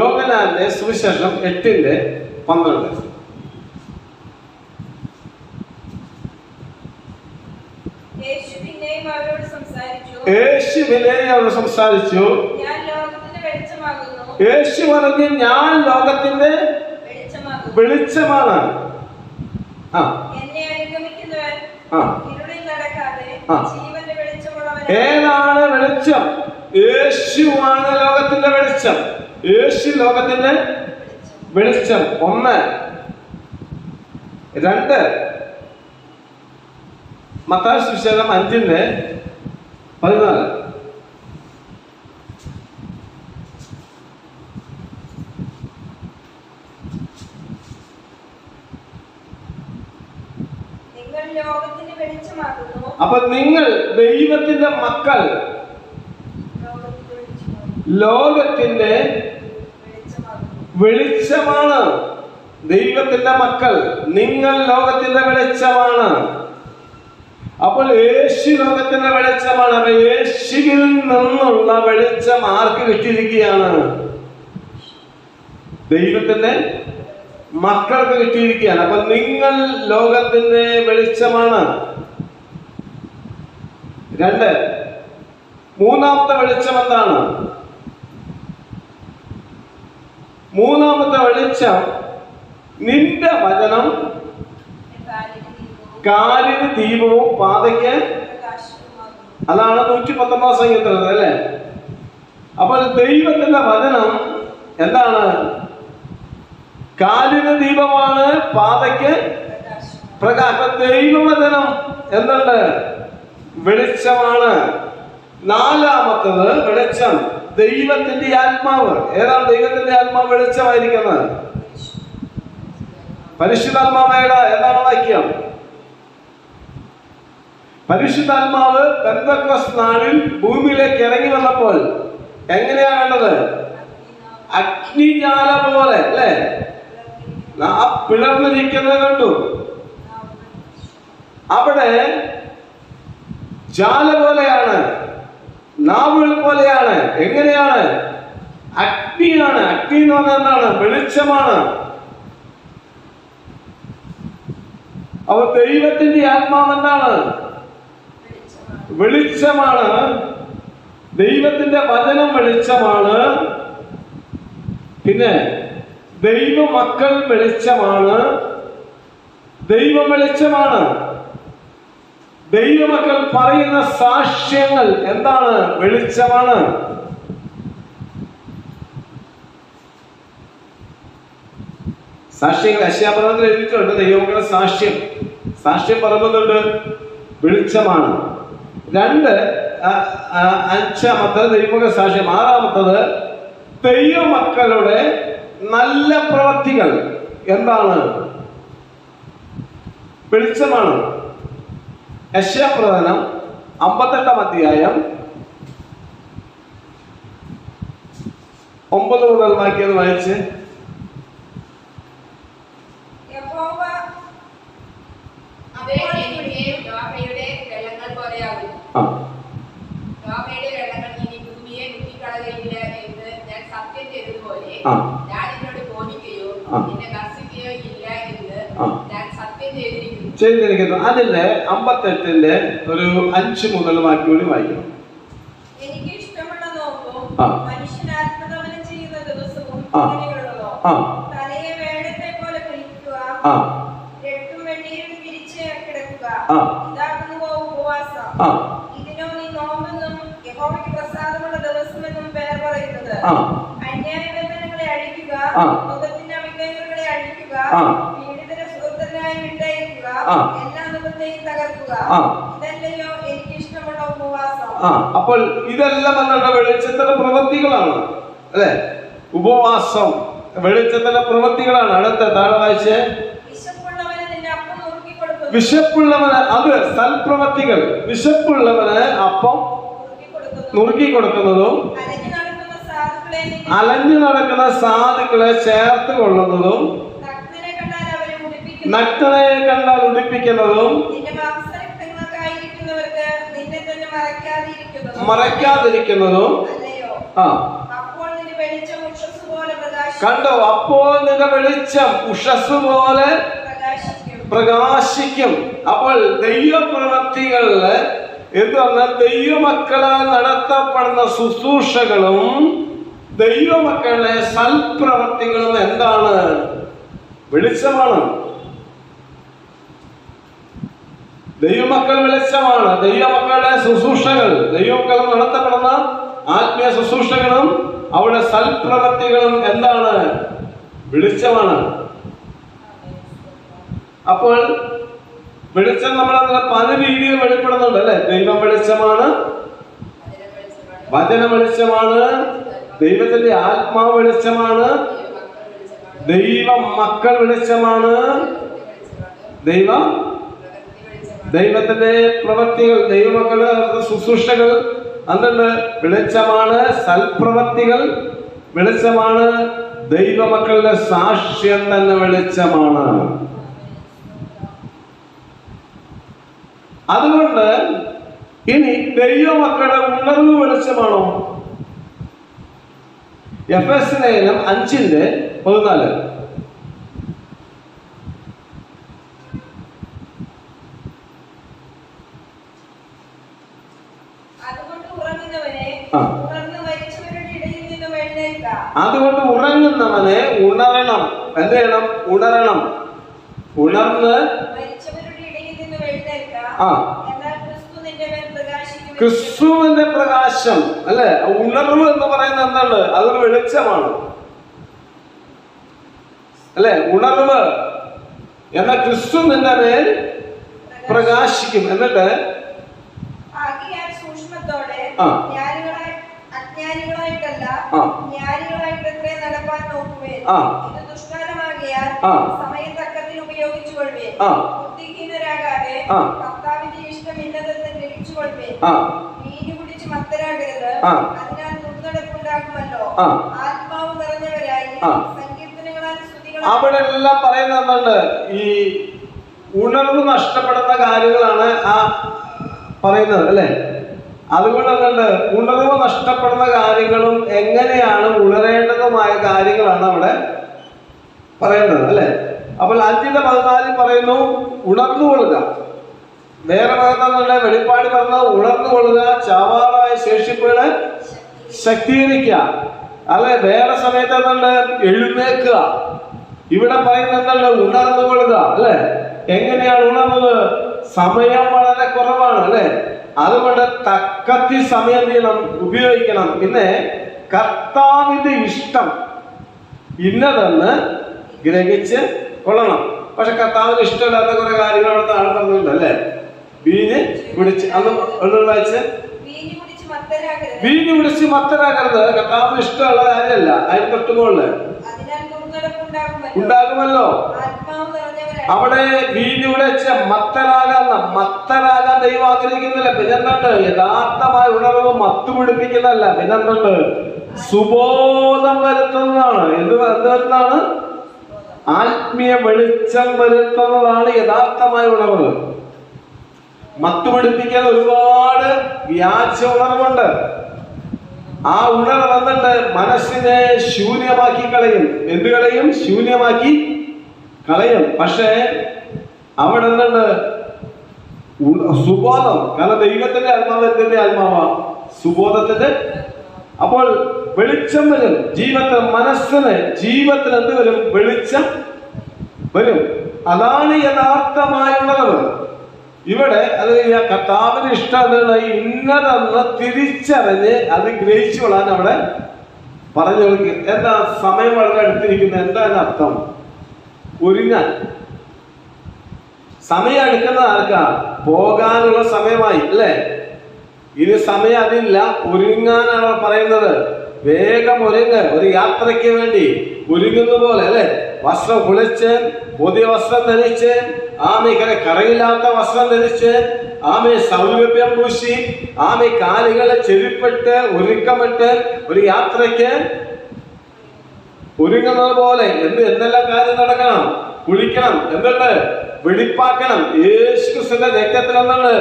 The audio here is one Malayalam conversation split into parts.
യോഹന്നാന്റെ സുവിശേഷം 8:12. യേശു പിന്നെയും അവരോട് സംസാരിച്ചു. ഞാൻ ലോകത്തിന്റെ വെളിച്ചമാകുന്നു. യേശു പറഞ്ഞു, ഞാൻ ലോകത്തിന്റെ വെളിച്ചമാണ്. എന്നെ അനുഗമിക്കുന്നവൻ ഇരുളിൽ നടക്കാതെ ജീവന്റെ വെളിച്ചമുള്ളവൻ. ഏതാണ് വെളിച്ചം? യേശുവാണ് ലോകത്തിന്റെ വെളിച്ചം. യേശു ലോകത്തിന്റെ വെളിച്ചം. 1. 2 മത്തായി സുവിശേഷം 5:14. അപ്പൊ നിങ്ങൾ ദൈവത്തിന്റെ മക്കൾ, ലോകത്തിന്റെ വെളിച്ചമാണ്. ദൈവത്തിന്റെ മക്കൾ, നിങ്ങൾ ലോകത്തിന്റെ വെളിച്ചമാണ്. അപ്പോൾ യേശു ലോകത്തിന്റെ വെളിച്ചമാണ്. അപ്പൊ യേശുവിൽ നിന്നുള്ള വെളിച്ചം ആർക്ക് കിട്ടിയിരിക്കുകയാണ്? ദൈവത്തിന്റെ മക്കൾക്ക് കിട്ടിയിരിക്കുകയാണ്. അപ്പൊ നിങ്ങൾ ലോകത്തിന്റെ വെളിച്ചമാണ്. 2. മൂന്നാമത്തെ വെളിച്ചം എന്താണ്? മൂന്നാമത്തെ വെളിച്ചം നിന്റെ വചനം കാലിന് ദീപവും പാതയ്ക്ക്. അതാണ് 119 സംഗീതത്തിൽ അല്ലേ? അപ്പോൾ ദൈവത്തിന്റെ വചനം എന്താണ്? കാലിന് ദീപമാണ്, പാതയ്ക്ക് പ്രകാശം. ദൈവവചനം എന്തുണ്ട്? വെളിച്ചമാണ്. 4-മത്തത് വെളിച്ചം ദൈവത്തിന്റെ ആത്മാവ്. ഏതാണ് ദൈവത്തിന്റെ ആത്മാവ് വെളിച്ചമായിരിക്കുന്നത്? പരിശുദ്ധാത്മാവയുടെ എന്താണ് വാക്യം? പരിശുദ്ധാത്മാവ് പെന്തക്കോസ്ത് നാളിൽ ഭൂമിയിലേക്ക് ഇറങ്ങി വന്നപ്പോൾ എങ്ങനെയാ കണ്ടത്? അഗ്നിജ്വാല പോലെ അല്ലേ? പിളർന്നിരിക്കുന്നത് കണ്ടു. അവിടെ ജ്വാല പോലെയാണ്, നാവുകൾ പോലെയാണ്. എങ്ങനെയാണ്? അഗ്നിയാണ്. അഗ്നി എന്ന് പറഞ്ഞാൽ എന്താണ്? വെളിച്ചമാണ്. അപ്പോൾ ദൈവത്തിന്റെ ആത്മാവ് എന്താണ്? വെളിച്ചമാണ്. ദൈവത്തിന്റെ വചനം വെളിച്ചമാണ്. പിന്നെ ദൈവമക്കൾ വെളിച്ചമാണ്. ദൈവം വെളിച്ചമാണ്. ദൈവമക്കൾ പറയുന്ന സാക്ഷ്യങ്ങൾ എന്താണ്? വെളിച്ചമാണ്. സാക്ഷ്യങ്ങൾ യശയ്യാപ്രവചനത്തിൽ എഴുതിയിട്ടുണ്ട്. ദൈവമക്കളുടെ സാക്ഷ്യം പറയുന്നുണ്ട്, വെളിച്ചമാണ്. 2 5-മത്തത് ദൈവമക്കളുടെ സാക്ഷ്യം. 6-മത്തത് ദൈവമക്കളുടെ നല്ല പ്രവൃത്തികൾ എന്താണ്? വെളിച്ചമാണ്. യശയ്യാപ്രവചനം 58-ാം അധ്യായം 9 മുതൽ വാക്യം വായിച്ച്. ചെയ്തിരിക്കുന്നു. അതിന്റെ 58-ന്റെ ഒരു 5 മുതൽ വാക്യം കൂടി വായിക്കണം. എനിക്ക് ഇഷ്ടമുള്ള നോക്കും മനുഷ്യനാത്മകമനം ചെയ്യുന്ന ദിവസവും തലയെ വേഴത്തെ പോലെ കുളിക്കുക, രട്ടും വെണ്ണീരും പിരിച്ച് കിടക്കുക. ഇതാകുന്നുവോ ഉപവാസം? ഇതിനോ നീ നോമ്പെന്നും യഹോവയ്ക്ക് പ്രസാദമുള്ള ദിവസമെന്നും പേർ പറയുന്നത്. അന്യായബന്ധനങ്ങളെ അഴിക്കുക, മുഖത്തിന്റെ അവിവേകങ്ങളെ അഴിക്കുക, പീഡിതരെ സുഹൃത്തനായി വിട്ടയക്കുക, എല്ലാ മുഖത്തെയും തകർക്കുക. ഇതല്ലയോ എനിക്ക് ഇഷ്ടമുള്ള ഉപവാസം. അപ്പോൾ ഇതെല്ലാം എന്നുള്ള വെളിച്ചത്തിന്റെ പ്രവൃത്തികളാണ് അല്ലെ? ഉപവാസം വെളിച്ചത്തിന്റെ പ്രവൃത്തികളാണ്. അടുത്ത താഴെ വായിച്ചേ. വിശപ്പുള്ളവന്, അത് സൽപ്രവൃത്തികൾ. വിശപ്പുള്ളവന് അപ്പം നുറുക്കി കൊടുക്കുന്നതും അലഞ്ഞു നടക്കുന്ന സാധുക്കളെ ചേർത്ത് കൊള്ളുന്നതും നഗ്നനെ കണ്ടാൽ ഉടുപ്പിക്കുന്നതും മറയ്ക്കാതിരിക്കുന്നതും കണ്ടോ? അപ്പോൾ നിന്റെ വെളിച്ചം ഉഷസ് പോലെ പ്രകാശിക്കും. അപ്പോൾ ദൈവപ്രവൃത്തികളില് എന്ന് പറഞ്ഞാൽ ദൈവമക്കളാൽ നടത്തപ്പെടുന്ന ശുശ്രൂഷകളും ദൈവമക്കളുടെ സൽപ്രവൃത്തികളും എന്താണ്? വെളിച്ചമാണ്. ദൈവമക്കൾ വെളിച്ചമാണ്. ദൈവമക്കളുടെ ശുശ്രൂഷകൾ, ദൈവമക്കൾ നടത്തപ്പെടുന്ന ആത്മീയ ശുശ്രൂഷകളും അവിടെ സൽപ്രവൃത്തികളും എന്താണ്? വെളിച്ചമാണ്. അപ്പോൾ വെളിച്ചം നമ്മളെ പല രീതിയിൽ വെളിപ്പെടുന്നുണ്ട് അല്ലെ? ദൈവം വെളിച്ചമാണ്, വചന വെളിച്ചമാണ്, ദൈവത്തിന്റെ ആത്മാവ് വെളിച്ചമാണ്, ദൈവ മക്കൾ വെളിച്ചമാണ്, ദൈവത്തിന്റെ പ്രവൃത്തികൾ, ദൈവമക്കളുടെ ശുശ്രൂഷകൾ അതുകൊണ്ട് വെളിച്ചമാണ്, സൽപ്രവൃത്തികൾ വെളിച്ചമാണ്, ദൈവമക്കളുടെ സാക്ഷ്യം തന്നെ വെളിച്ചമാണ്. അതുകൊണ്ട് ഇനി ദൈവമക്കളുടെ ഉണർവ് വെളിച്ചമാണോ? എഫെസ്യ ലേഖനം 5:14 അതുകൊണ്ട് ഉറങ്ങുന്നവനെ ഉണരണം. എന്ത് ചെയ്യണം? ഉണരണം. ഉണർന്ന് ക്രിസ്തുവിന്റെ പ്രകാശം അല്ലെ? ഉണർവ് എന്ന് പറയുന്നത് എന്താണ്? അതൊരു വെളിച്ചമാണ് അല്ലെ? ഉണർവ് എന്ന ക്രിസ്തു നിന്റെ മേൽ പ്രകാശിക്കും. എന്നിട്ട് അവിടെ എല്ലാം പറയുന്നത് എന്തുണ്ട്? ഈ ഉണർവ് നഷ്ടപ്പെടുന്ന കാര്യങ്ങളാണ് ആ പറയുന്നത് അല്ലെ? അതുകൊണ്ട് എന്തുണ്ട്? ഉണർവ് നഷ്ടപ്പെടുന്ന കാര്യങ്ങളും എങ്ങനെയാണ് ഉണരേണ്ടതുമായ കാര്യങ്ങളാണ് അവിടെ പറയുന്നത് അല്ലെ? അപ്പോൾ 5:14 പറയുന്നു ഉണർന്നുകൊള്ളുക. വേറെ പറയുന്നുണ്ട് വെളിപ്പാട് പറഞ്ഞ ഉണർന്നുകൊള്ളുക, ചാവാറായ ശേഷിപ്പുകളെ ശക്തീകരിക്കുക അല്ലെ? വേറെ സമയത്ത് എന്തുണ്ട്? എഴുന്നേക്കുക. ഇവിടെ പറയുന്നുണ്ടല്ലോ ഉണർന്നുകൊള്ളുക അല്ലെ? എങ്ങനെയാണ് ഉണർന്നത്? സമയം വളരെ കുറവാണ് അല്ലെ? അതുകൊണ്ട് തക്കത്തി സമയം ചെയ്യണം, ഉപയോഗിക്കണം. പിന്നെ കർത്താവിന്റെ ഇഷ്ടം ഇന്നതെന്ന് ഗ്രഹിച്ച് കൊള്ളണം. പക്ഷെ കർത്താവിന് ഇഷ്ടമില്ലാത്ത കുറെ കാര്യങ്ങൾ അവിടെ താഴെ പറഞ്ഞിട്ടുണ്ട് അല്ലെ? വീഞ്ഞ് കുടിച്ച് അന്ന് വായിച്ച് വീഞ്ഞ് കുടിച്ച് മത്തരാകരുത്. കർത്താവിന് ഇഷ്ടമുള്ള കാര്യമല്ല. അതിന് തൊട്ടുമുകളില് ഉണ്ടാകുമല്ലോ. അവിടെ വീഞ്ഞ് കുടിച്ച് മത്തരാകാൻ ദൈവം ആഗ്രഹിക്കുന്നില്ല. പിന്നെന്തുണ്ട്? യഥാർത്ഥമായ ഉണർവ് മത്ത് പിടിപ്പിക്കുന്നതല്ല. പിന്നെന്തുണ്ട്? സുബോധം വരുത്തുന്നതാണ്. എന്ത് വരുത്തുന്നതാണ്? ആത്മീയ വെളിച്ചം വരുത്തുന്നതാണ് യഥാർത്ഥമായ ഉണർവ്. മത്ത് പിടിപ്പിക്കാൻ ഒരുപാട് വ്യാജ ഉണർവുണ്ട്. ആ ഉണർവ് വന്നിട്ട് മനസ്സിനെ ശൂന്യമാക്കി കളയും. എന്ത് കളയും? ശൂന്യമാക്കി കളയും. പക്ഷേ അവിടെ എന്തുണ്ട്? സുബോധം. കാരണം ദൈവത്തിന്റെ ആത്മാവ് എന്തിന്റെ ആത്മാവാ? സുബോധത്തിന്റെ. അപ്പോൾ വെളിച്ചം വരും ജീവിതത്തിൽ. മനസ്സിന് ജീവിതത്തിൽ എന്ത് വരും? വെളിച്ചം വരും. അതാണ് യഥാർത്ഥമായ ഉണർവ്. ഇവിടെ അത് കർത്താവിന് ഇഷ്ടം ഇന്നതെന്ന് തിരിച്ചറിഞ്ഞ് അത് ഗ്രഹിച്ചു കൊള്ളാൻ അവിടെ പറഞ്ഞു കൊടുക്കുക. എന്താ? സമയം വളരെ അടുത്തിരിക്കുന്നത്. എന്താ അർത്ഥം? ഒരുങ്ങാൻ സമയം എടുക്കുന്നത് ആർക്കാ? പോകാനുള്ള സമയമായി അല്ലേ? ഇനി സമയം അതില്ല, ഒരുങ്ങാനാണ് പറയുന്നത്. വേഗം ഒരുങ്ങ്. ഒരു യാത്രയ്ക്ക് വേണ്ടി ഒരുങ്ങുന്ന പോലെ അല്ലെ? വസ്ത്രം കുളിച്ച്, പുതിയ വസ്ത്രം ധരിച്ച്, ആമയ്ക്കരെ കറയില്ലാത്ത വസ്ത്രം ധരിച്ച്, ആമയെ സൗരഭ്യം പൂശി, ആമയെ കാലുകളെ ചെരുപ്പിട്ട് ഒരുക്കമിട്ട് ഒരു യാത്രയ്ക്ക് ഒരുങ്ങുന്നത് പോലെ എന്തെല്ലാം കാര്യം നടക്കണം? കുളിക്കണം, എന്തുണ്ട്? വെടിപ്പാക്കണം. യേശുക്രിസ്തുവിന്റെ രക്തത്തിൽ എന്തുണ്ട്?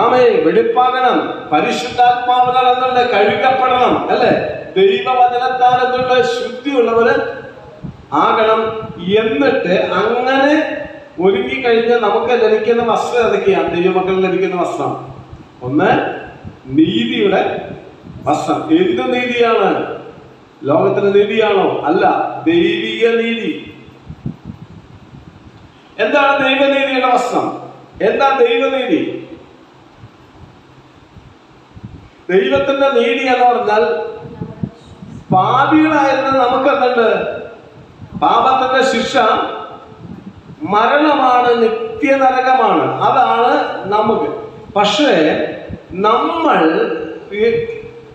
ആമയെ വെടിപ്പാക്കണം. പരിശുദ്ധാത്മാവിനാൽ എന്തുണ്ട്? കഴുകപ്പെടണം അല്ലെ? ദൈവവചനത്താൽ എന്നുള്ള ശുദ്ധിയുള്ളവര് ആകണം. എന്നിട്ട് അങ്ങനെ ഒരുങ്ങിക്കഴിഞ്ഞാൽ നമുക്ക് ലഭിക്കുന്ന വസ്ത്രം ഏതൊക്കെയാണ്? ദൈവമക്കൾ ലഭിക്കുന്ന വസ്ത്രം ഒന്ന് നീതിയുടെ വസ്ത്രം. എന്ത് നീതിയാണ്? ലോകത്തിന്റെ നീതിയാണോ? അല്ല, ദൈവിക നീതി. എന്താണ് ദൈവനീതിയുടെ വസ്ത്രം? എന്താ ദൈവനീതി? ദൈവത്തിന്റെ നീതി എന്ന് പറഞ്ഞാൽ പാപികളായിരുന്ന നമുക്ക് എന്തുണ്ട്? പാപത്തിന്റെ ശിക്ഷ മരണമാണ്, നിത്യനരകമാണ്. അതാണ് നമുക്ക്. പക്ഷേ നമ്മൾ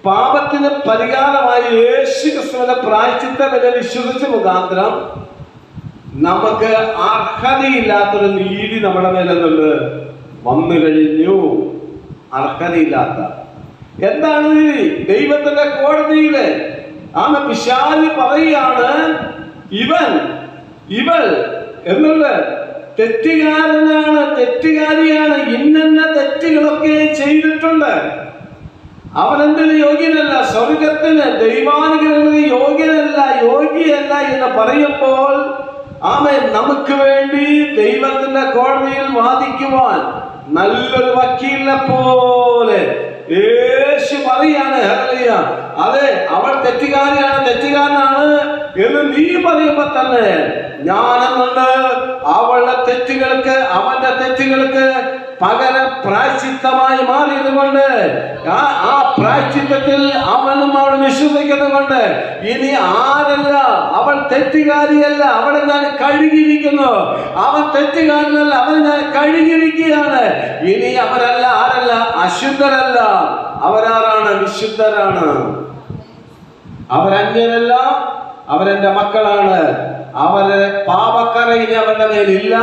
പാപത്തിന് പരിഹാരമായി യേശു ക്രിസ്തുവിന്റെ പ്രായശ്ചിത്ത ബലി വിശ്വസിച്ച മുഖാന്തരം നമുക്ക് അർഹതയില്ലാത്തൊരു നീതി നമ്മുടെ മേലെന്നുണ്ട് വന്നു കഴിഞ്ഞു. അർഹതയില്ലാത്ത എന്താണ് നീതി? ദൈവത്തിന്റെ കോടതിയില് പിശാച് പറയുകയാണ്, ഇവൾ എന്നുള്ള തെറ്റുകാരനാണ്, തെറ്റുകാരിയാണ്, ഇന്ന തെറ്റുകളൊക്കെ ചെയ്തിട്ടുണ്ട്. അവനെന്തിന് യോഗ്യനല്ല? സ്വർഗത്തിന് ദൈവാനുഗ്രഹത്തിന് യോഗ്യയല്ല എന്ന് പറയുമ്പോൾ നമുക്ക് വേണ്ടി ദൈവത്തിന്റെ കോടതിയിൽ വാദിക്കുവാൻ നല്ലൊരു വക്കീലിനെ പോലെ യേശു പറയാണ്, അതെ അവൾ തെറ്റുകാരനാണ് എന്ന് നീ പറയുമ്പോ തന്നെ ഞാനെന്നുണ്ട് അവളുടെ തെറ്റുകൾക്ക്, അവന്റെ തെറ്റുകൾക്ക് പകരം പ്രായശ്ചിത്തമായി മാറിയത് കൊണ്ട് ആ പ്രായശ്ചിത്തത്തിൽ അവനും അവൾ വിശ്വസിക്കുന്നത് കൊണ്ട് ഇനി ആരല്ല, അവൾ തെറ്റുകാരിയല്ല, അവളെ ഞാൻ കഴുകിയിരിക്കുന്നു. അവൻ തെറ്റുകാരനല്ല, അവനെ ഞാൻ കഴുകിയിരിക്കുകയാണ്. ഇനി അവരല്ല, ആരല്ല? അശുദ്ധരല്ല. അവരാരാണ്? വിശുദ്ധരാണ്. അവരന്യരല്ല, അവരെന്റെ മക്കളാണ്. അവരെ പാപക്കറ ഇനി അവരുടെ മേലില്ല.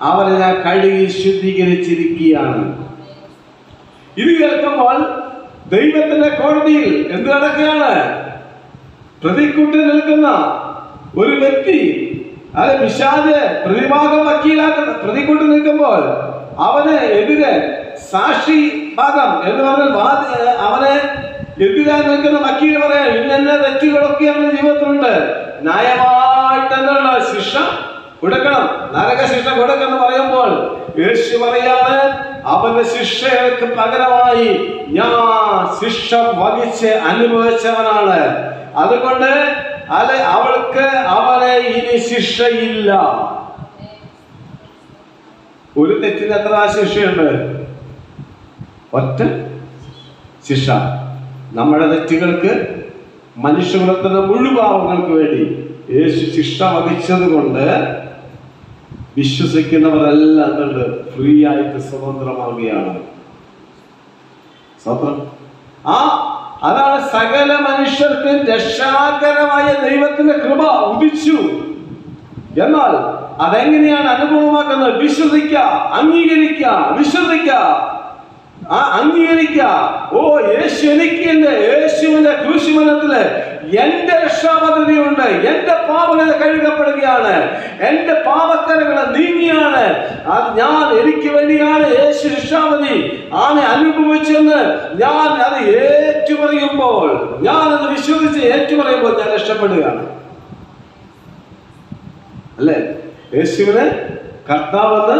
അവരെ ഞാൻ കഴുകി ശുദ്ധീകരിച്ചിരിക്കുകയാണ്. ഇത് കേൾക്കുമ്പോൾ ദൈവത്തിന്റെ കോടതിയിൽ എന്ത് നടക്കുകയാണ്? പ്രതിക്കൂട്ടിൽ നിൽക്കുന്ന ഒരു വ്യക്തി, അത് പിശാച് പ്രതിഭാഗം വക്കീലാക്കുന്ന പ്രതിക്കൂട്ടിൽ നിൽക്കുമ്പോൾ അവന് എതിരെ സാക്ഷി ഭാഗം എന്ന് പറഞ്ഞാൽ അവനെ എതിരായി നിൽക്കുന്ന വക്കീൽ പറയാം, ഇന്ന തെറ്റുകളൊക്കെ അവന്റെ ജീവിതത്തിലുണ്ട്, ന്യായമായിട്ട് എന്നുള്ള ശിക്ഷ കൊടുക്കണം, നരക ശിക്ഷ കൊടുക്കണം പറയുമ്പോൾ യേശു പറയാണ്, അവന്റെ ശിക്ഷകൾക്ക് പകരമായി ഞാൻ ശിക്ഷ വഹിച്ച് അനുഭവിച്ചവനാണ്. അതുകൊണ്ട് അവൾക്ക് അവനെ ഇനി ശിക്ഷയില്ല. ഒരു തെറ്റിന് എത്ര ശിക്ഷയുണ്ട്? ഒറ്റ ശിക്ഷ. നമ്മുടെ തെറ്റുകൾക്ക്, മനുഷ്യകുലത്തിന്റെ മുഴുപാവങ്ങൾക്ക് വേണ്ടി യേശു ശിക്ഷ വഹിച്ചത് കൊണ്ട് വിശ്വസിക്കുന്നവരെല്ലാം കണ്ട് ഫ്രീ ആയിട്ട് സ്വതന്ത്രമാവുകയാണ്. സ്വതന്ത്രം. അതാണ് സകല മനുഷ്യർക്കും രക്ഷാകരമായ ദൈവത്തിന്റെ കൃപ ഉദിച്ചു. എന്നാൽ അതെങ്ങനെയാണ് അനുഭവമാക്കുന്നത്? വിശ്വസിക്കുക, അംഗീകരിക്കുക, വിശ്വസിക്കുക, അംഗീകരിക്കുക. ഓ, യേശു എനിക്ക് യേശുവിന്റെ ക്രൂശുമരണത്തില് എന്റെ രക്ഷാപദ്ധതിയുണ്ട്. എന്റെ പാപങ്ങൾ കഴുകപ്പെടുകയാണ്, എന്റെ പാപക്കരകൾ നീങ്ങിയാണ്. എനിക്ക് വേണ്ടിയാണ് യേശു രക്ഷാപതി അനുഭവിച്ചെന്ന് ഞാൻ അത് ഏറ്റുപറയുമ്പോൾ, ഞാൻ അത് വിശ്വസിച്ച് ഏറ്റുപറയുമ്പോൾ ഞാൻ രക്ഷപ്പെടുകയാണ്. അല്ലേ? യേശുവിനെ കർത്താവെന്ന്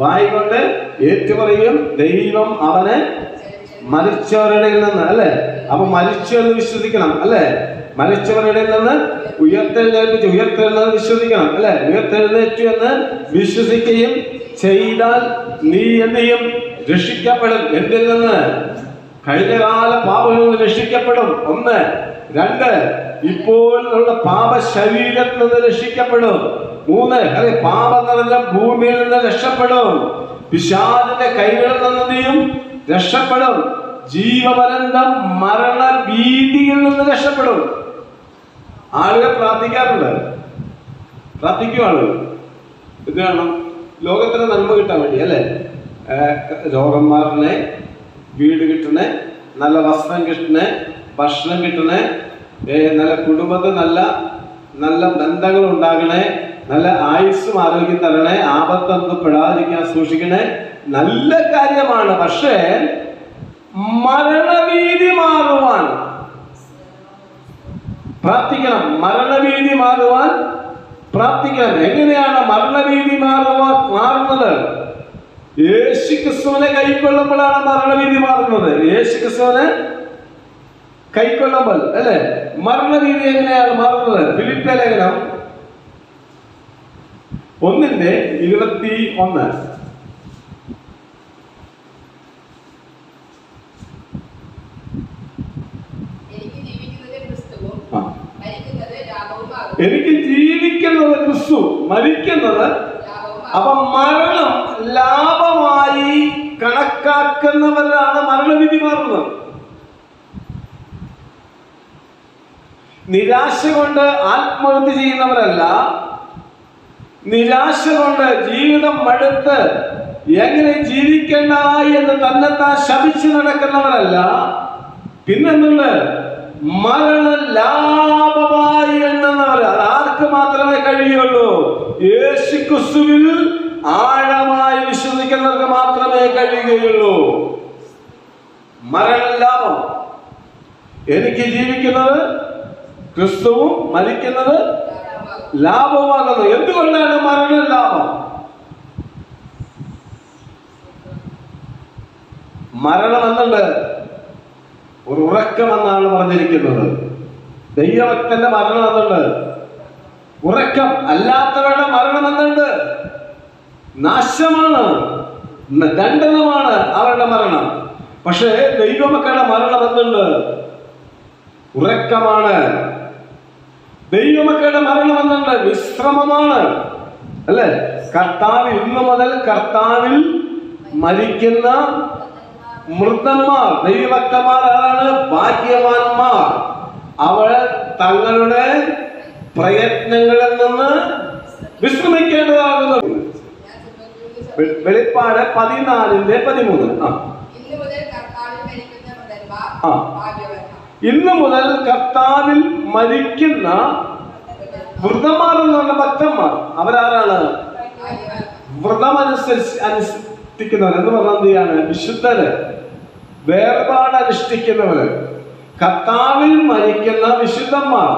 വായിക്കൊണ്ട് ഏറ്റുപറയും. ദൈവം അവനെ മരിച്ചവരുടെ നിന്ന്, അല്ലെ? അപ്പൊ മരിച്ചു എന്ന് വിശ്വസിക്കണം, അല്ലെ? മരിച്ചവരുടെ നിന്ന് ഉയർത്തെഴുന്നേൽപ്പിച്ച് വിശ്വസിക്കണം, അല്ലെ? ഉയർത്തെഴുന്നേറ്റു എന്ന് വിശ്വസിക്കുകയും ചെയ്താൽ നീ എന്ത് ചെയ്യും? രക്ഷിക്കപ്പെടും. എന്തിൽ നിന്ന്? കഴിഞ്ഞകാല പാപങ്ങളിൽ നിന്ന് രക്ഷിക്കപ്പെടും. 1. 2, ഇപ്പോഴുള്ള പാപ ശരീരത്തിൽ നിന്ന് രക്ഷിക്കപ്പെടും. 3, പാപം നിറഞ്ഞ ഭൂമിയിൽ നിന്ന് രക്ഷപ്പെടും. പിശാചിന്റെ കൈകളിൽ നിന്നും രക്ഷപ്പെടും. ജീവപര്യന്തം മരണ ഭീതിയിൽ നിന്ന് രക്ഷപ്പെടും. ആളുകൾ പ്രാർത്ഥിക്കാറുണ്ട്, പ്രാർത്ഥിക്കും ആളുകൾ. ഇത് വേണം, ലോകത്തിന് നന്മ കിട്ടാൻ വേണ്ടി, അല്ലെ? രോഗം മാറണേ, വീട് കിട്ടണേ, നല്ല വസ്ത്രം കിട്ടണേ, ഭക്ഷണം കിട്ടണേ, നല്ല കുടുംബത്തിൽ നല്ല ബന്ധങ്ങൾ ഉണ്ടാകണേ, നല്ല ആയുസ്സും ആരോഗ്യം തരണേ, ആപത്തൊന്നും പെടാതിരിക്കാൻ സൂക്ഷിക്കണേ. നല്ല കാര്യമാണ്. പക്ഷേ മരണഭീതി മാറുവാൻ പ്രാർത്ഥിക്കണം. മരണഭീതി മാറുവാൻ പ്രാർത്ഥിക്കണം. എങ്ങനെയാണ് മരണഭീതി മാറുന്നത്? യേശു ക്രിസ്തുവിനെ കൈക്കൊള്ളുമ്പോഴാണ് മരണഭീതി മാറുന്നത്. യേശു ക്രിസ്തുവിനെ കൈക്കൊള്ളുമ്പോൾ അല്ലെ മരണഭീതി എങ്ങനെയാണ് മാറുന്നത്? ഫിലിപ്പിയ ലേഖനം 1:21. എനിക്ക് ജീവിക്കുന്നത് ക്രിസ്തു, മരിക്കുന്നത്. അപ്പൊ മരണം ലാഭമായി കണക്കാക്കുന്നവരാണ് മരണവിധി മാറുന്നത്. നിരാശ കൊണ്ട് ആത്മഹത്യ ചെയ്യുന്നവരല്ല, നിരാശ കൊണ്ട് ജീവിതം മടുത്ത് എങ്ങനെ ജീവിക്കണ്ട എന്ന് തന്നെത്താൻ ശപിച്ചു നടക്കുന്നവരല്ല. പിന്നെന്നുള്ള മരണ ലാഭമായി എണ്ണുന്നവർ. അത് ആർക്ക് മാത്രമേ കഴിയുള്ളൂ? യേശു ക്രിസ്തുവിൽ ആഴമായി വിശ്വസിക്കുന്നവർക്ക് മാത്രമേ കഴിയുകയുള്ളൂ. മരണ ലാഭം. എനിക്ക് ജീവിക്കുന്നത് ക്രിസ്തുവും മരിക്കുന്നത് ലാഭമാകുന്നു. എന്തുകൊണ്ടാണ് മരണ ലാഭം? മരണം എന്നുണ്ട് ഒരു ഉറക്കമെന്നാണ് പറഞ്ഞിരിക്കുന്നത്. ദൈവഭക്തന്റെ മരണം എന്നുണ്ട് ഉറക്കം. അല്ലാത്തവരുടെ മരണം എന്നുണ്ട് നാശമാണ്, ദണ്ഡനമാണ് അവരുടെ മരണം. പക്ഷേ ദൈവമക്കളുടെ മരണം എന്നുണ്ട് ഉറക്കമാണ്. ദൈവമക്കളുടെ മരണം എന്നുണ്ട് വിശ്രമമാണ്. അല്ലെ? കർത്താവ് ഇന്നു മുതൽ കർത്താവിൽ മരിക്കുന്ന മൃതന്മാർ, ദൈവഭക്തന്മാർ ആരാണ്? ഭാഗ്യവാന്മാർ. അവർ തങ്ങളുടെ പ്രയത്നങ്ങളിൽ നിന്ന് വിശ്രമിക്കേണ്ടതാകുന്നു. വെളിപ്പാട് 14:13. ഇന്നു മുതൽ കർത്താവിൽ മരിക്കുന്ന വൃതന്മാർ എന്ന് പറഞ്ഞ ഭക്തന്മാർ അവരാരാണ്? വ്രതമനുഷ്ഠിക്കുന്നവർ എന്ന് പറഞ്ഞാൽ എന്ത് ചെയ്യാണ്? വിശുദ്ധര്, വേർപാട് അനുഷ്ഠിക്കുന്നവര്, കർത്താവിൽ മരിക്കുന്ന വിശുദ്ധന്മാർ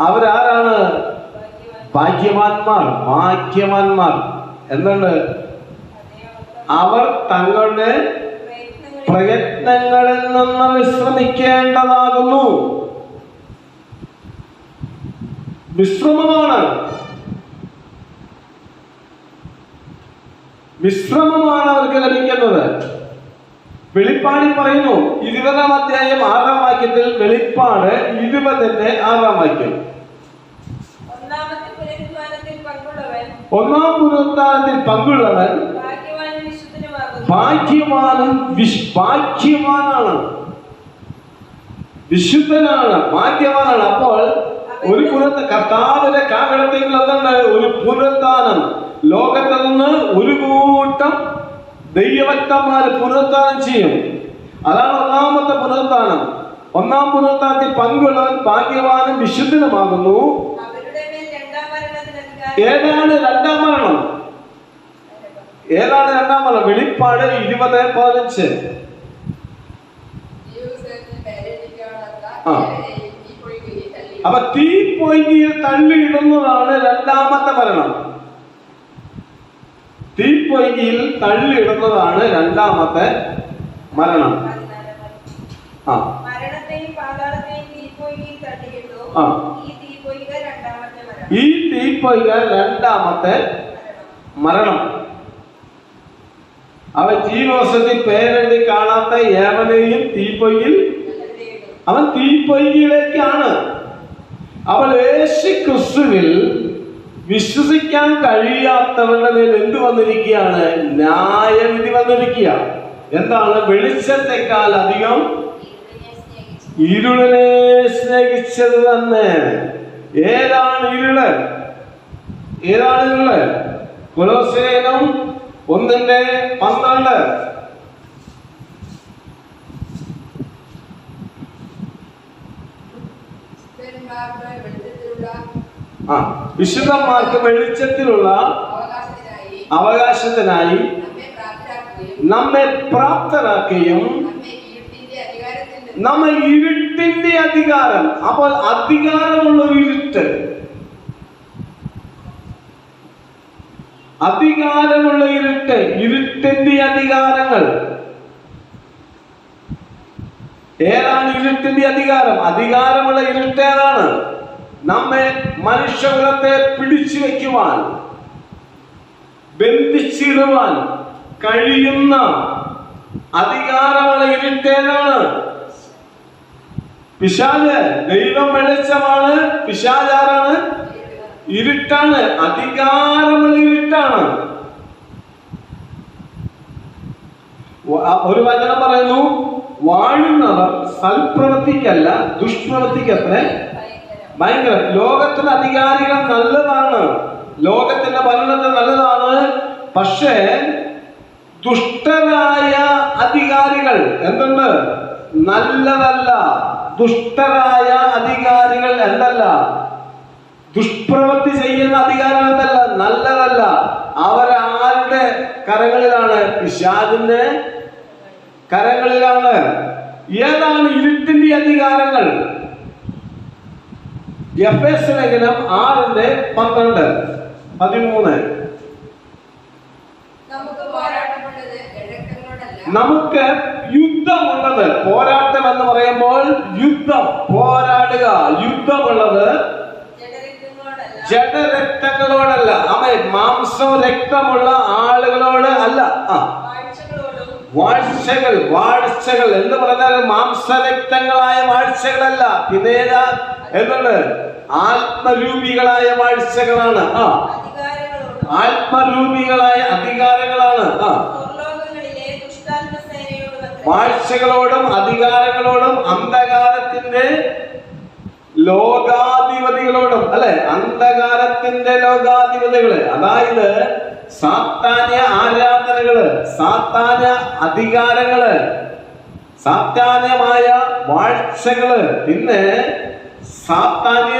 അവരാരാണ്? ഭാഗ്യവാന്മാർ. ഭാഗ്യവാന്മാർ എന്താണ്? അവർ തങ്ങളുടെ പ്രയത്നങ്ങളിൽ നിന്ന് വിശ്രമിക്കേണ്ടതാകുന്നു. വിശ്രമമാണ്, വിശ്രമമാണ് അവർക്ക് ലഭിക്കുന്നത്. വെളിപ്പാടിൽ പറയുന്നു 20-ാം അധ്യായം 6-ാം വാക്യത്തിൽ, വെളിപ്പാട് 20:6 വാക്യം. ഒന്നാം പുനരുത്ഥാനത്തിൽ പങ്കുള്ളവൻ ഭാഗ്യവാനും ഭാഗ്യവാനാണ്, വിശുദ്ധനാണ്, ഭാഗ്യവാനാണ്. അപ്പോൾ ഒരു കർത്താവിന്റെ കാലഘട്ടത്തിൽ എന്താണ്? ഒരു പുനരുത്ഥാനം. ലോകത്തിൽ നിന്ന് ഒരു കൂട്ടം ദൈവഭക്തന്മാർ പുനരുത്ഥാനം ചെയ്യും. അതാണ് ഒന്നാമത്തെ പുനരുത്ഥാനം. ഒന്നാം പുനരുത്ഥാനത്തിൽ പങ്കുള്ളവൻ ഭാഗ്യവാനും വിശുദ്ധനുമാകുന്നു. ഏതാണ് രണ്ടാം മരണം? ഏതാണ് രണ്ടാം മരണം? വെളിപ്പാട് 20:15. അപ്പൊ തീപ്പൊയ്കയിൽ തള്ളിയിടുന്നതാണ് രണ്ടാമത്തെ മരണം. തീപ്പൊയ്കയിൽ തള്ളിയിടുന്നതാണ് രണ്ടാമത്തെ മരണം. ഈ തീപ്പൊയ്ക രണ്ടാമത്തെ മരണം. അവൻ ജീവവസത്തിൽ പേരെഴുതി കാണാത്ത ഏവനെയും തീപ്പൊയ്യിൽ, അവൻ തീപ്പൊയ്കയിലേക്കാണ്. അവൾ യേശു ക്രിസ്തുവിൽ വിശ്വസിക്കാൻ കഴിയാത്തവരുടെ മേൽ എന്ത് വന്നിരിക്കുകയാണ്? ന്യായവിധി വന്നിരിക്കുക. എന്താണ്? വെളിച്ചത്തെക്കാൾ അധികം ഇരുളിനെ സ്നേഹിച്ചത് തന്നെ. ഏതാണ് ഇരുള്? ഏതാണ് ഇരുള്? കൊലോസ്യലേഖനം 1:12. വിശുദ്ധന്മാർക്ക് വെളിച്ചത്തിലുള്ള അവകാശത്തിനായി നമ്മെ പ്രാപ്തരാക്കുകയും നമ്മെ ഇരുട്ടിന്റെ ഇരുട്ടിന്റെ അധികാരം. അപ്പോൾ അധികാരമുള്ള ഒരു ഇരുട്ട്, അധികാരമുള്ള ഇരുട്ട്, ഇരുട്ടിന്റെ അധികാരങ്ങൾ. ഏതാണ് ഇരുട്ടിന്റെ അധികാരം? അധികാരമുള്ള ഇരുട്ട് ഏതാണ്? നമ്മെ മനുഷ്യകുലത്തെ പിടിച്ചു വെക്കുവാൻ, ബന്ധിച്ചിടുവാൻ കഴിയുന്ന അധികാരമുള്ള ഇരുട്ട് ഏതാണ്? പിശാച്. ദൈവം വെളിച്ചമാണ്, പിശാചാരാണ്, ഇരുട്ടാണ്, അധികാരമുള്ള ഇരുട്ടാണ്. ഒരു വചനം പറയുന്നു, വാഴുന്നവർ സൽപ്രവൃത്തിക്കല്ല ദുഷ്പ്രവൃത്തിക്കത്രേ ഭയങ്കരം. ലോകത്തിന് അധികാരികൾ നല്ലതാണ്, ലോകത്തിന്റെ ഭരണത്തെ നല്ലതാണ്. പക്ഷേ ദുഷ്ടരായ അധികാരികൾ എന്തുണ്ട്? നല്ലതല്ല. ദുഷ്ടരായ അധികാരികൾ എന്തല്ല? ദുഷ്പ്രവൃത്തി ചെയ്യുന്ന അധികാരം എന്തല്ല? നല്ലതല്ല. അവരാരുടെ കരങ്ങളിലാണ്? പിശാചിന്റെ കരങ്ങളിലാണ്. ഏതാണ് ഇരുട്ടിന്റെ അധികാരങ്ങൾ? എഫേസ്യ ലേഖനം 6:12-13. നമുക്ക് യുദ്ധമുള്ളത്, പോരാട്ടം എന്ന് പറയുമ്പോൾ യുദ്ധം, പോരാടുക, യുദ്ധമുള്ളത് ജഡരക്തങ്ങളോടല്ല. അവൻ മാംസവും രക്തമുള്ള ആളുകളോട് അല്ല. വാഴ്ചകൾ എന്ന് പറഞ്ഞാൽ മാംസരക്തങ്ങളായ വാഴ്ചകളല്ല. പിന്നെ എന്തുണ്ട്? ആത്മരൂപികളായ വാഴ്ചകളാണ്. ആത്മരൂപികളായ അധികാരങ്ങളാണ്. വാഴ്ചകളോടും അധികാരങ്ങളോടും അന്ധകാരത്തിന്റെ ലോകാധിപതികളോടും, അല്ലെ? അന്ധകാരത്തിന്റെ ലോകാധിപതികള്, അതായത് സാത്താന്യ ആരാധനകള്, സാത്താന്യ അധികാരങ്ങള്, സാത്താന്യമായ വാഴ്ചകള്, പിന്നെ സാത്താന്യ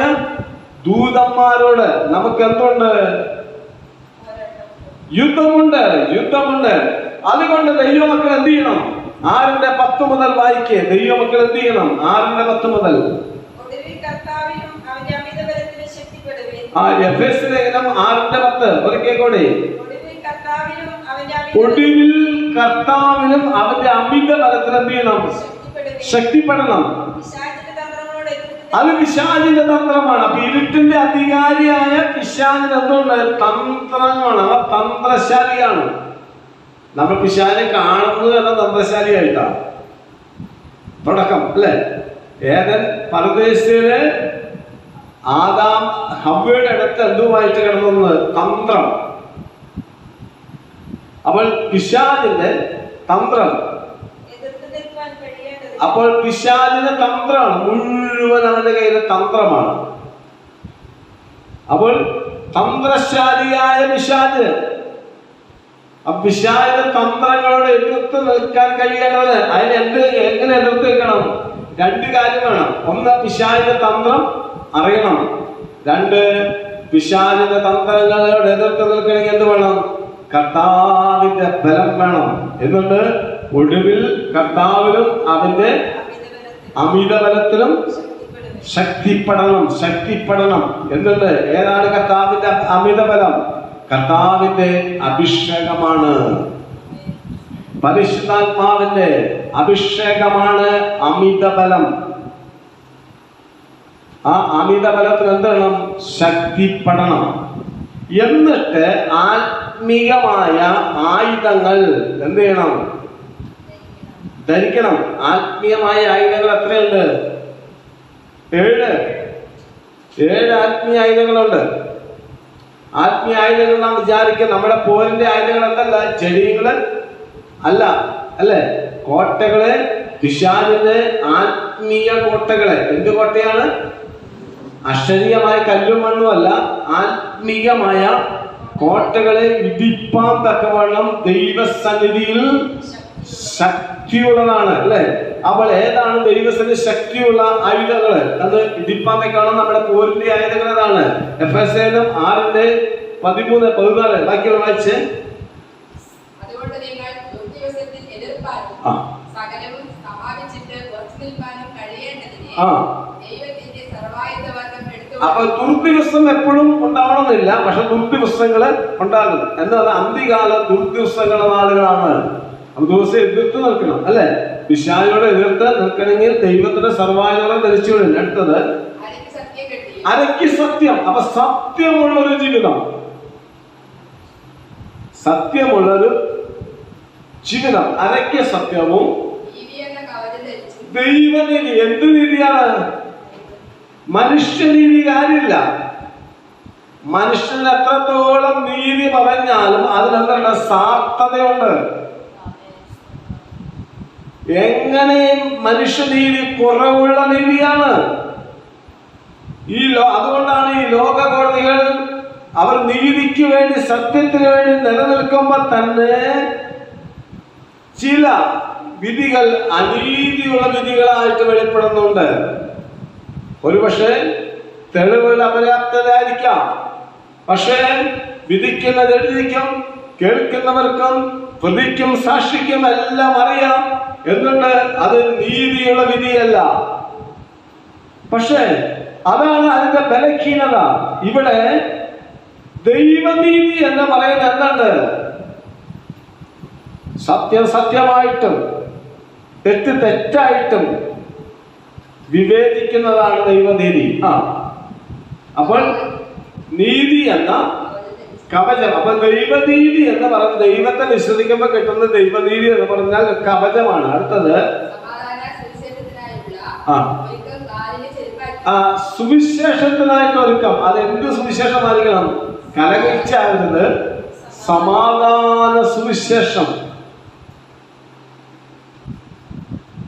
ദൂതന്മാരോട് നമുക്ക് എന്തുണ്ട്? യുദ്ധമുണ്ട്. അതുകൊണ്ട് ദൈവമക്കൾ എന്ത് ചെയ്യണം? 6:10 മുതൽ വായിക്കേ. ദൈവമക്കൾ എന്ത് ചെയ്യണം? 6:10 മുതൽ. എഫേസ്യ ലേഖനം 6:10 ഒരിക്കൽ കൂടി. ഒടുവിൽ കർത്താവിലും അവന്റെ അമിത ബലത്തിൽ എന്ത് ചെയ്യണം? ശക്തിപ്പെടണം. അത് പിശാചിന്റെ തന്ത്രമാണ്. അപ്പൊ ഇരുട്ടിന്റെ അധികാരിയായ പിശാചിന് എന്തുകൊണ്ട്? തന്ത്രമാണ്. അവ തന്ത്രശാലിയാണ്. നമ്മൾ പിശാചിനെ കാണുന്നത് തന്നെ തന്ത്രശാലിയായിട്ടാണ്. തുടക്കം, അല്ലെ? ഏദൻ പരദേശിയില് ആദാം ഹവ്വയുടെ അടുത്ത് എന്തുമായിട്ട് കിടന്നത്? തന്ത്രം. അപ്പോൾ പിശാചിന്റെ തന്ത്രം. അപ്പോൾ പിശാചിന്റെ തന്ത്രമാണ് മുഴുവൻ, അവന്റെ കയ്യിലെ തന്ത്രമാണ്. അപ്പോൾ തന്ത്രശാലിയായ പിശാച്, പിശാചിന്റെ തന്ത്രങ്ങളോട് എതിർത്ത് നിൽക്കാൻ കഴിയേണ്ടത് അതിന് എങ്ങനെ എതിർത്ത് നിൽക്കണം? 2 കാര്യം വേണം. ഒന്ന്, പിശാചിന്റെ തന്ത്രം അറിയണം. 2, പിശാചിന്റെ തന്ത്രങ്ങളോട് എതിർത്ത് നിൽക്കണമെങ്കിൽ എന്ത് വേണം? കർത്താവിന്റെ ബലം വേണം. എന്നിട്ട് ഒടുവിൽ കർത്താവിലും അവന്റെ അമിത ബലത്തിലും ശക്തിപ്പെടണം. എന്നിട്ട് ഏതാണ് കർത്താവിന്റെ അമിത ബലം? കർത്താവിന്റെ അഭിഷേകമാണ്, പരിശുദ്ധാത്മാവിന്റെ അഭിഷേകമാണ് അമിത ബലം. ആ അമിത ബലത്തിൽ എന്താണ്? ശക്തിപ്പെടണം. എന്നിട്ട് ആത്മീയമായ ആയുധങ്ങൾ എന്ത് ചെയ്യണം? ധരിക്കണം. ആത്മീയമായ ആയുധങ്ങൾ എത്രയുണ്ട്? 7 ആത്മീയ ആയുധങ്ങളുണ്ട്. ആത്മീയ ആയുധങ്ങൾ നാം വിചാരിക്കുക നമ്മുടെ പോരിന്റെ ആയുധങ്ങൾ എന്തല്ല? ചെടികള് അല്ല, അല്ലെ? കോട്ടകള്, പിശാചിന്റെ ആത്മീയ കോട്ടകള്. എന്ത് കോട്ടയാണ്? അക്ഷരീയമായ കല്ലും മണ്ണും അല്ല, ആത്മീയമായ കോട്ടകളെ ഇടിപ്പാൻ തക്കവണ്ണം ദൈവസന്നിധിയിൽ ശക്തിയുള്ളതാണ്, അല്ലെ? അപ്പോൾ ഏതാണ് ദൈവസന്നിധി ശക്തിയുള്ള ആയുധങ്ങള്? അത് ഇടിപ്പാൻ തക്കവണ്ണം നമ്മുടെ പോരിന്റെ ആയുധങ്ങൾ ഏതാണ്? എഫേസ്യ 6:13-14 ബാക്കിയുള്ള വായിച്ച്. അതുകൊണ്ട് നിങ്ങൾ ദിവസത്തിൽ എതിർപ്പാനും സകലവും സമാപിച്ചിട്ട് ഉറച്ചു നിൽക്കാനും കഴിയേണ്ടതിന് ആ ദൈവത്തിന്റെ സർവായുധവർഗം അപ്പൊ ദുർദിവസം എപ്പോഴും ഉണ്ടാവണമെന്നില്ല, പക്ഷെ ദുർദിവസങ്ങള് ഉണ്ടാകും. എന്താണ്? അന്ത്യകാല ദുർദിവസങ്ങളുടെ നാളുകളാണ്. അപ്പൊ ദിവസം എതിർത്ത് നിൽക്കണം, അല്ലെ? പിശാചിനോട് എതിർത്ത് നിൽക്കണമെങ്കിൽ ദൈവത്തിന്റെ സർവായുധം ധരിച്ചു വിടും. അടുത്തത് അരയ്ക്ക് സത്യം. അപ്പൊ സത്യമുള്ളൊരു ജീവിതം, സത്യമുള്ളൊരു ജീവിതം, അരയ്ക്ക് സത്യവും ദൈവനീതി. എന്ത് നീതിയാണ്? മനുഷ്യനീതി കാര്യമില്ല. മനുഷ്യന് എത്രത്തോളം നീതി പറഞ്ഞാലും അതിനെന്താണ്? സാർത്ഥതയുണ്ട്. എങ്ങനെയും മനുഷ്യനീതി കുറവുള്ള നീതിയാണ്. അതുകൊണ്ടാണ് ഈ ലോക കോടതികൾ അവർ നീതിക്ക് വേണ്ടി, സത്യത്തിന് വേണ്ടി നിലനിൽക്കുമ്പോ തന്നെ ചില വിധികൾ അനീതിയുള്ള വിധികളായിട്ട് വെളിപ്പെടുന്നുണ്ട്. ഒരുപക്ഷെ തെളിവുകൾ അപര്യാപ്തരായിരിക്കാം, പക്ഷേ വിധിക്കുന്ന ജഡ്ജിക്കും കേൾക്കുന്നവർക്കും പ്രതിക്കും സാക്ഷിക്കും എല്ലാം അറിയാം. എന്നിട്ട് അത് നീതിയുള്ള വിധിയല്ല. പക്ഷേ അതാണ് അതിന്റെ ബലഹീനത. ഇവിടെ ദൈവനീതി എന്ന് പറയുന്നത് എന്താണ്? സത്യം സത്യമായിട്ടും തെറ്റ് തെറ്റായിട്ടും വിവേചിക്കുന്നതാണ് ദൈവനീതി. അപ്പോൾ നീതി എന്ന കവചം. അപ്പൊ ദൈവനീതി എന്ന് പറഞ്ഞ ദൈവത്തെ വിശ്വസിക്കുമ്പോൾ കിട്ടുന്ന ദൈവനീതി എന്ന് പറഞ്ഞാൽ കവചമാണ്. അടുത്തത് സുവിശേഷത്തിനായിട്ട് ഒരുക്കം. അതെന്ത് സുവിശേഷമായിരിക്കണം? കലകച്ചായിരുന്നത് സമാധാന സുവിശേഷം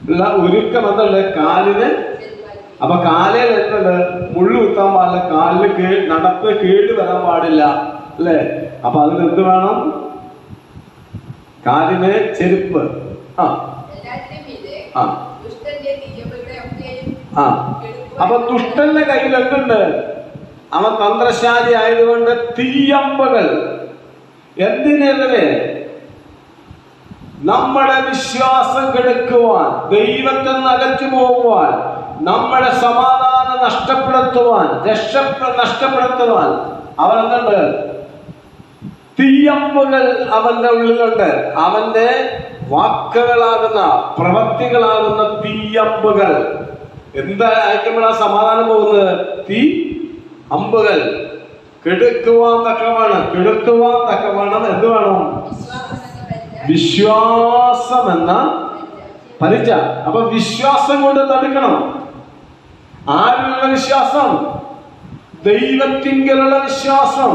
ഉള്ള ഒരുക്കം എന്തുണ്ട്? കാലിന്. അപ്പൊ കാലിൽ എന്തുണ്ട്? മുള്ളു കുത്താൻ പാടില്ല, കാലിന് നടപ്പ് കേട് വരാൻ പാടില്ല, അല്ലേ? അപ്പൊ അതിനെന്ത് വേണം? കാലിന് ചെരുപ്പ്. അപ്പൊ ദുഷ്ടന്റെ കയ്യിൽ എന്തുണ്ട്? അവൻ തന്ത്രശാലി ആയതുകൊണ്ട് തീയമ്പകൾ. എന്തിനെതിരെ? നമ്മുടെ വിശ്വാസം കെടുക്കുവാൻ, ദൈവത്തിൽ നിന്ന് അകറ്റി പോകുവാൻ, നമ്മുടെ സമാധാനം നഷ്ടപ്പെടുത്തുവാൻ, നഷ്ടപ്പെടുത്തുവാൻ അവൻ എന്തുണ്ട്? തീയമ്പുകൾ അവന്റെ ഉള്ളിലുണ്ട്. അവന്റെ വാക്കുകളാകുന്ന, പ്രവൃത്തികളാകുന്ന തീയമ്പുകൾ. എന്താ അയക്കുമ്പോഴാ സമാധാനം പോകുന്നത്? തീ അമ്പുകൾ. കെടുക്കുവാൻ തക്കവണ്ണം എന്ത് വേണം? വിശ്വാസം എന്ന പരിച. അപ്പൊ വിശ്വാസം കൊണ്ട് തടുക്കണം. ആരിലുള്ള വിശ്വാസം? ദൈവത്തിങ്കലുള്ള വിശ്വാസം,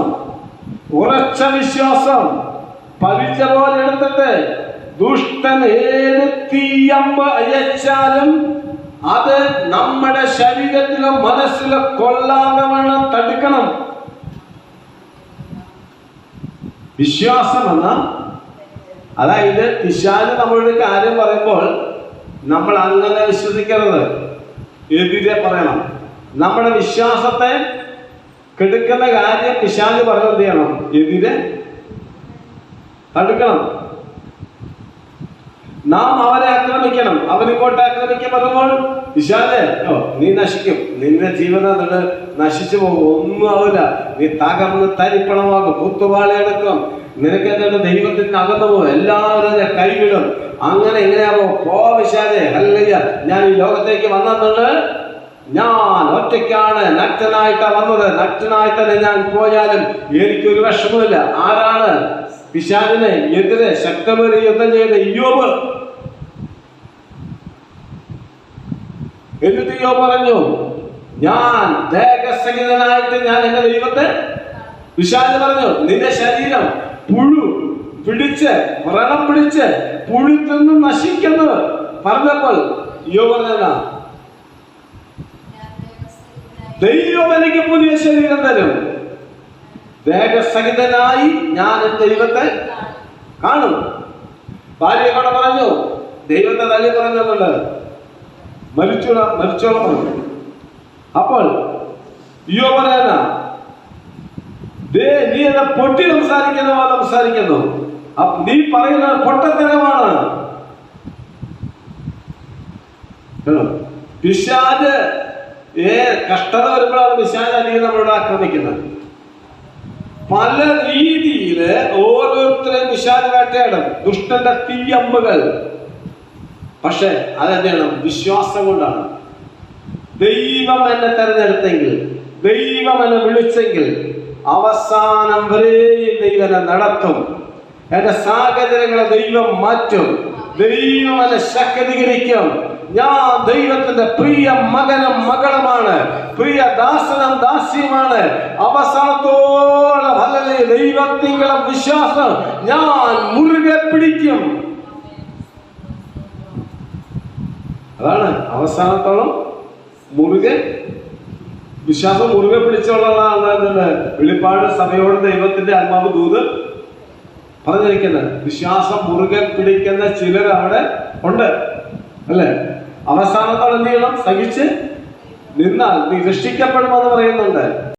ഉറച്ച വിശ്വാസം. പരിച പോലെ എടുത്തിട്ട് ദുഷ്ടൻ ഏത് തീയമ്പ് അയച്ചാലും അത് നമ്മുടെ ശരീരത്തിലോ മനസ്സിലോ കൊള്ളാതെ വേണം തടുക്കണം. വിശ്വാസം എന്ന, അതായത് പിശാച് നമ്മളൊരു കാര്യം പറയുമ്പോൾ നമ്മൾ അങ്ങനെ വിശ്വസിക്കരുത്, എതിരെ പറയണം. നമ്മുടെ വിശ്വാസത്തെ കെടുക്കുന്ന കാര്യം പിശാച് പറഞ്ഞത് എന്ത് ചെയ്യണം? എതിരെ തടുക്കണം. നാം അവരെ ആക്രമിക്കണം. അവരിങ്ങോട്ട് ആക്രമിക്കാൻ പറയുമ്പോൾ പിശാചേ, നീ നശിക്കും, നിന്റെ ജീവിതം നശിച്ചു പോകും, ഒന്നും ആവില്ല, നീ തകർന്ന് തരിപ്പണമാകും, കുത്തുവാളയെടുക്കും, നിനക്ക് എന്താണ് ദൈവത്തിന് അകന്നു പോകും, എല്ലാവരും കൈവിടും. അങ്ങനെ എങ്ങനെയാവോ? പിശാചേ, ഹല്ലേലൂയ, ഞാൻ ഈ ലോകത്തേക്ക് വന്നിട്ടുണ്ട്, ഞാൻ ഒറ്റയ്ക്കാണ്, നഗ്നനായിട്ടാ വന്നത്, നഗ്നനായി തന്നെ ഞാൻ പോയാലും എനിക്കൊരു വിഷമമില്ല. ആരാണ് പിശാചിനെ എതിരെ ശക്തമേറിയ യുദ്ധം ചെയ്ത ഇയ്യോബ്? എന്നിട്ട് ഇയ്യോബ് പറഞ്ഞു, ഞാൻ ദേഹസഹിതനായിട്ട് ഞാൻ എന്റെ ദൈവത്തെ. പിശാച് പറഞ്ഞു, നിന്റെ ശരീരം പുഴു പിടിച്ച്, വ്രണം പിടിച്ച് പുഴുത്തൊന്ന് നശിക്കുന്നു പറഞ്ഞപ്പോൾ ഇയ്യോബ് പറഞ്ഞതാ, ദൈവം എനിക്ക് പുതിയ ശരീരം തരും, ദേഹസഹിതനായി ഞാൻ ദൈവത്തെ കാണും. ഭാര്യ കൂടെ പറഞ്ഞു, ദൈവത്തെ തള്ളി പറഞ്ഞുണ്ട്, മരിച്ചോളം പറഞ്ഞു. അപ്പോൾ ഇയ്യോബ് പറയാനാ, നീ എന്നെ പൊട്ടി സംസാരിക്കുന്ന പോലെ സംസാരിക്കുന്നു, നീ പറയുന്നത് പൊട്ടത്തരമാണ്. പിശാച് കഷ്ടത വരുമ്പോഴാണ് പിശാച് അധികം നമ്മളോട് ആക്രമിക്കുന്നത്. പല രീതിയില് ഓരോരുത്തരെയും പിശാച് വേട്ടയാടും, ദുഷ്ടന്റെ തീയമ്പുകൾ. പക്ഷെ അതെന്താണ്? വിശ്വാസം കൊണ്ടാണ്. ദൈവം എന്നെ തെരഞ്ഞെടുത്തെങ്കിൽ, ദൈവം എന്നെ വിളിച്ചെങ്കിൽ അവസാനം വരെയും ദൈവം എന്നെ നടത്തും. എന്റെ സാഹചര്യങ്ങളെ ദൈവം മാറ്റും. ദൈവം എന്നെ ശക്തീകരിക്കും. ഞാൻ ദൈവത്തിന്റെ പ്രിയ മകനും മകളുമാണ്, പ്രിയ ദാസനും ദാസിയുമാണ്. അവസാനത്തോളം അല്ലല്ലേ ദൈവത്തിലുള്ള വിശ്വാസം ഞാൻ മുറുകെ പിടിക്കും. അതാണ് അവസാനത്തോളം മുറുകെ വിശ്വാസം മുറുകെ പിടിച്ചുള്ളതാണ് വെളിപ്പാട് സഭയോട് ദൈവത്തിന്റെ ആത്മാവ് ദൂത് പറഞ്ഞിരിക്കുന്നത്. വിശ്വാസം മുറുകെ പിടിക്കുന്ന ചിലർ അവിടെ ഉണ്ട്, അല്ലെ? അവസാനത്തോളം എന്ത് ചെയ്യണം? സഹിച്ച് നിന്നാൽ നീ രക്ഷിക്കപ്പെടുമെന്ന് പറയുന്നുണ്ട്.